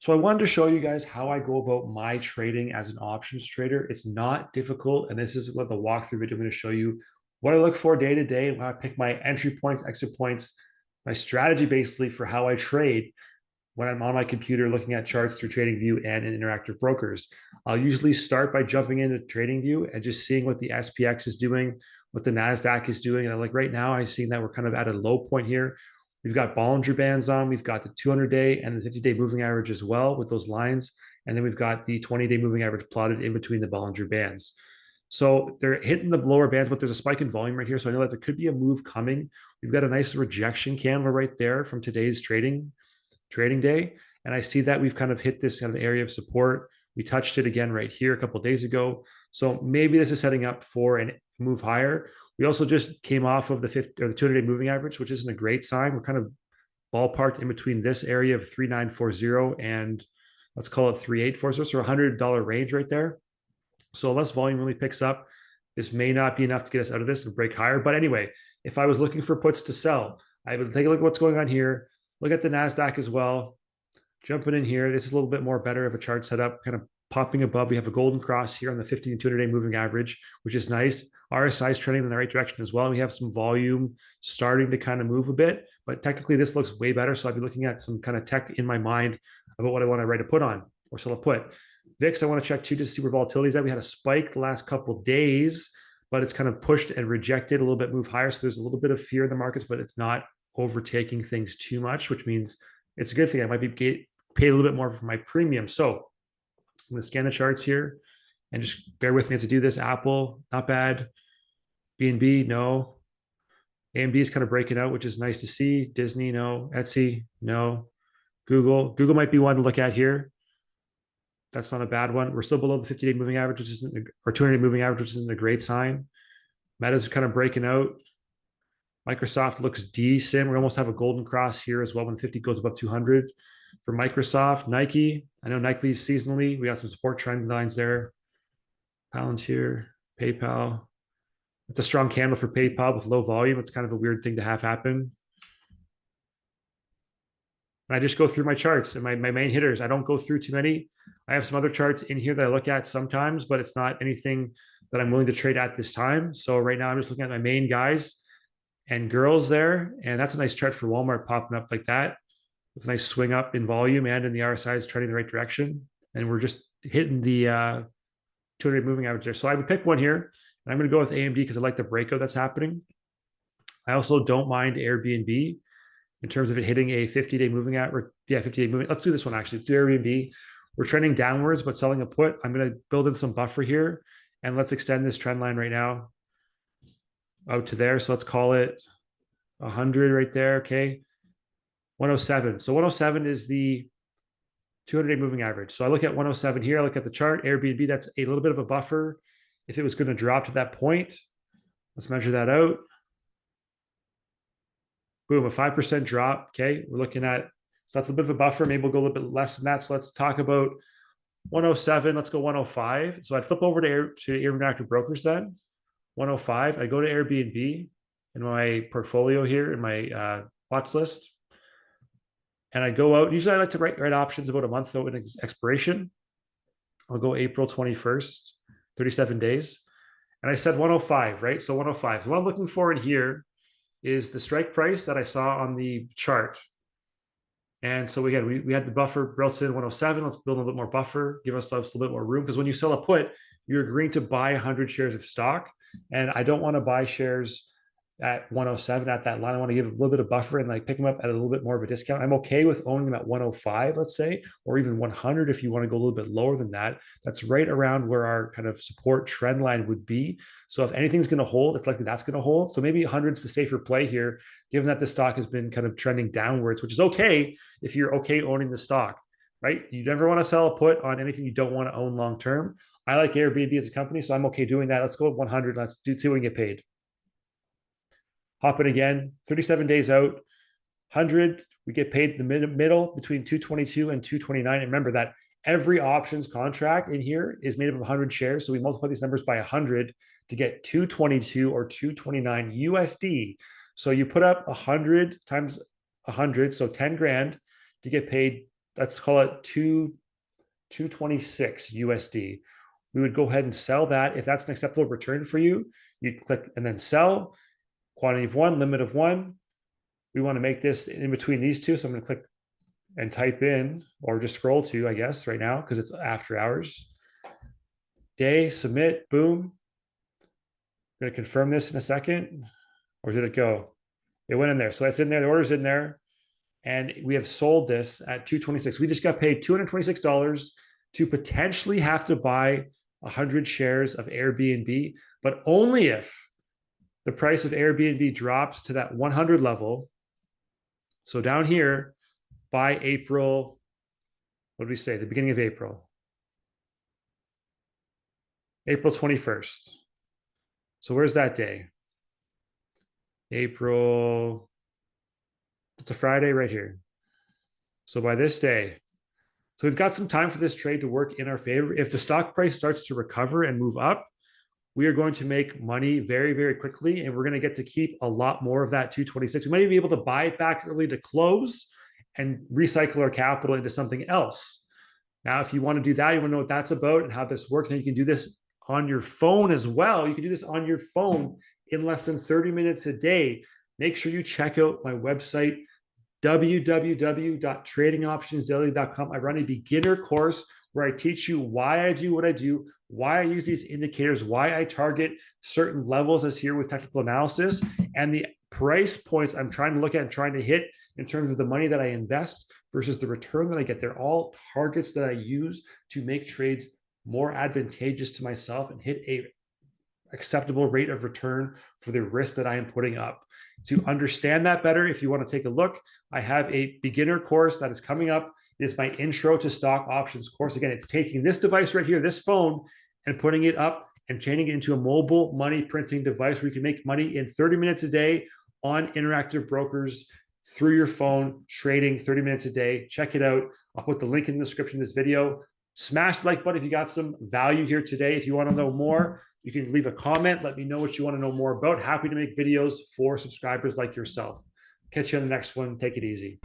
So I wanted to show you guys how I go about my trading as an options trader. It's not difficult, and this is what the walkthrough video I'm going to show you what I look for day to day, and how I pick my entry points, exit points, my strategy basically for how I trade when I'm on my computer looking at charts through TradingView and in Interactive Brokers. I'll usually start by jumping into TradingView and just seeing what the SPX is doing, what the NASDAQ is doing. And like right now, I've seen that we're kind of at a low point here. We've got Bollinger Bands on, we've got the 200-day and the 50-day moving average as well with those lines. And then we've got the 20-day moving average plotted in between the Bollinger Bands. So they're hitting the lower bands, but there's a spike in volume right here. So I know that there could be a move coming. We've got a nice rejection candle right there from today's trading day. And I see that we've kind of hit this kind of area of support. We touched it again right here a couple of days ago. So maybe this is setting up for a move higher. We also just came off of the 50 or the 200-day moving average, which isn't a great sign. We're kind of ballparked in between this area of 3940 and let's call it 3840, so $100 range right there. So unless volume really picks up, this may not be enough to get us out of this and break higher. But anyway, if I was looking for puts to sell, I would take a look at what's going on here. Look at the NASDAQ as well. Jumping in here, this is a little bit more better of a chart setup, kind of popping above. We have a golden cross here on the 50 and 200-day moving average, which is nice. RSI is trending in the right direction as well. We have some volume starting to kind of move a bit, but technically this looks way better. So I'd be looking at some kind of tech in my mind about what I want to write a put on or sell a put. VIX, I want to check too to see where volatility is at. We had a spike the last couple of days, but it's kind of pushed and rejected a little bit, move higher. So there's a little bit of fear in the markets, but it's not overtaking things too much, which means it's a good thing. I might be paid a little bit more for my premium. So I'm going to scan the charts here and just bear with me to do this. Apple, not bad. B&B, no. AMD is kind of breaking out, which is nice to see. Disney, no. Etsy, no. Google might be one to look at here. That's not a bad one. We're still below the 50-day moving average, which isn't, or 200-day moving average, which isn't a great sign. Meta's kind of breaking out. Microsoft looks decent. We almost have a golden cross here as well when 50 goes above 200. For Microsoft, Nike, I know Nike seasonally. We got some support trend lines there. Palantir, PayPal. It's a strong candle for PayPal with low volume. It's kind of a weird thing to have happen. And I just go through my charts and my main hitters. I don't go through too many. I have some other charts in here that I look at sometimes, but it's not anything that I'm willing to trade at this time. So right now I'm just looking at my main guys and girls there. And that's a nice chart for Walmart popping up like that with a nice swing up in volume and in the RSI is trending the right direction. And we're just hitting the 200 moving average there. So I would pick one here. And I'm going to go with AMD because I like the breakout that's happening. I also don't mind Airbnb in terms of it hitting a 50-day moving average. Yeah, 50-day moving. Let's do this one actually. Let's do Airbnb. We're trending downwards, but selling a put. I'm going to build in some buffer here. And let's extend this trend line right now out to there. So let's call it 100 right there. Okay. 107. So 107 is the 200-day moving average. So I look at 107 here. I look at the chart. Airbnb, that's a little bit of a buffer. If it was going to drop to that point, let's measure that out. Boom, a 5% drop. Okay. We're looking at, so that's a bit of a buffer. Maybe we'll go a little bit less than that. So let's talk about 107. Let's go 105. So I'd flip over to Interactive Brokers then. 105. I go to Airbnb in my portfolio here in my watch list. And I go out. Usually I like to write options about a month out in expiration. I'll go April 21st, 37 days. And I said 105, right? So 105. So what I'm looking for in here is the strike price that I saw on the chart. And so again, we had the buffer built in 107. Let's build a little bit more buffer, give ourselves a little bit more room. Because when you sell a put, you're agreeing to buy 100 shares of stock. And I don't want to buy shares at 107 at that line. I want to give a little bit of buffer and like pick them up at a little bit more of a discount. I'm okay with owning them at 105, let's say, or even 100 if you want to go a little bit lower than that. That's right around where our kind of support trend line would be. So if anything's going to hold, it's likely that's going to hold. So maybe 100 is the safer play here, given that the stock has been kind of trending downwards, which is okay if you're okay owning the stock, right? You never want to sell a put on anything you don't want to own long term. I like Airbnb as a company, so I'm okay doing that. Let's go at 100. Let's see what we can get paid. Hop it again, 37 days out, 100, we get paid the middle between 222 and 229. And remember that every options contract in here is made up of 100 shares. So we multiply these numbers by 100 to get 222 or 229 USD. So you put up 100 times 100, so 10 grand to get paid let's call it 226 USD. We would go ahead and sell that. If that's an acceptable return for you, you'd click and then sell, quantity of one, limit of one. We want to make this in between these two. So I'm going to click and type in, or just scroll to, I guess, right now, because it's after hours. Day, submit, boom. I'm going to confirm this in a second. Or did it go? It went in there. So it's in there. The order's in there. And we have sold this at 226. We just got paid $226 to potentially have to buy 100 shares of Airbnb, but only if the price of Airbnb drops to that 100 level. So down here by April, what did we say? The beginning of April, April 21st. So where's that day? April, it's a Friday right here. So by this day, so we've got some time for this trade to work in our favor. If the stock price starts to recover and move up, we are going to make money very, very quickly, and we're going to get to keep a lot more of that 226. We might even be able to buy it back early to close and recycle our capital into something else. Now, if you want to do that, you want to know what that's about and how this works, and you can do this on your phone as well. You can do this on your phone in less than 30 minutes a day. Make sure you check out my website, www.tradingoptionsdaily.com. I run a beginner course where I teach you why I do what I do, why I use these indicators, why I target certain levels as here with technical analysis, and the price points I'm trying to look at and trying to hit in terms of the money that I invest versus the return that I get. They're all targets that I use to make trades more advantageous to myself and hit a acceptable rate of return for the risk that I am putting up. To understand that better, if you want to take a look, I have a beginner course that is coming up. It's my intro to stock options course. Again, it's taking this device right here, this phone, and putting it up and changing it into a mobile money printing device where you can make money in 30 minutes a day on Interactive Brokers through your phone, trading 30 minutes a day. Check it out. I'll put the link in the description of this video. Smash the like button if you got some value here today. If you want to know more, you can leave a comment. Let me know what you want to know more about. Happy to make videos for subscribers like yourself. Catch you on the next one. Take it easy.